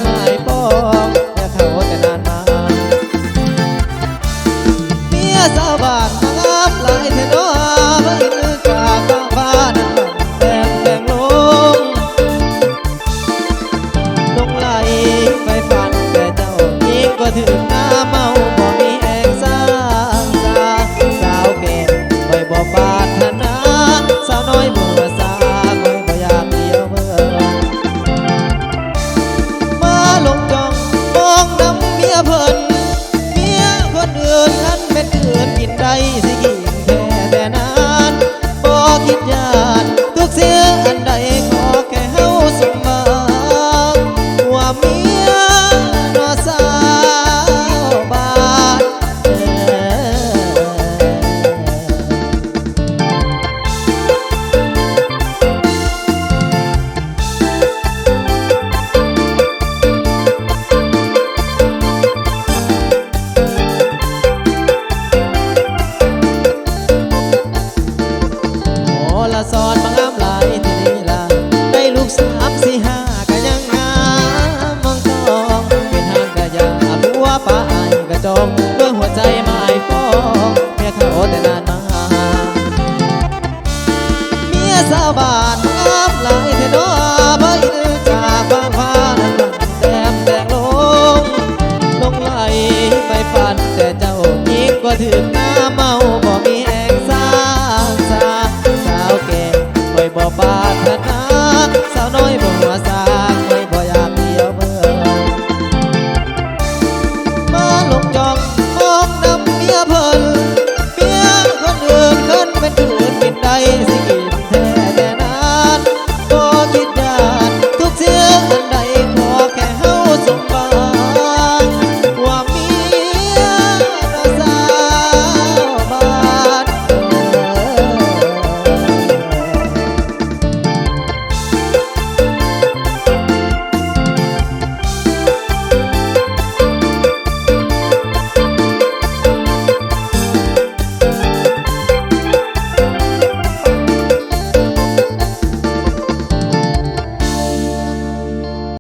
หมายปองอย่าเขาแต่นานมาเมียสาวบ้านมางามหลายเทนอเมื่ออินจากบางฟ้านั้นแดงแดงลงลงไหลไปฝันแต่เจ้ายิ่งก็ถึงหน้าเมาบ่มีแองสร้างสาวเก่งคอยบ่ปรารถนาสาวน้อยเมื่อสาคอยบ่อยากเดียวเมื่อมาลงจองมองน้ำเมียเพิ่นเมียคนอื่นนั้นเป็นเอื่นกินได้สิกินแค่แต่นานบ่คิดยานทุกเสียอันใดขอแค่เฮาสมหวังว่าเมียนอสาวบ้านละสอนมางามหลายที่นี่ล่ะได้ลูก3 4 5ก็ยังงามมองทองเป็นห้างกะยาผัวป้าอายกะจองด้วยหัวใจหมายปองเมียเขาแต่นานมาเมียสาวบ้านงามหลายเทนอบ่อินจากบางฟ้านั้นแดงแดงลงไหลไปฝันแต่เจ้ายิ่งกว่าถึงหน้าเมาบ่มีแองสาวแก่คอยบ่ปา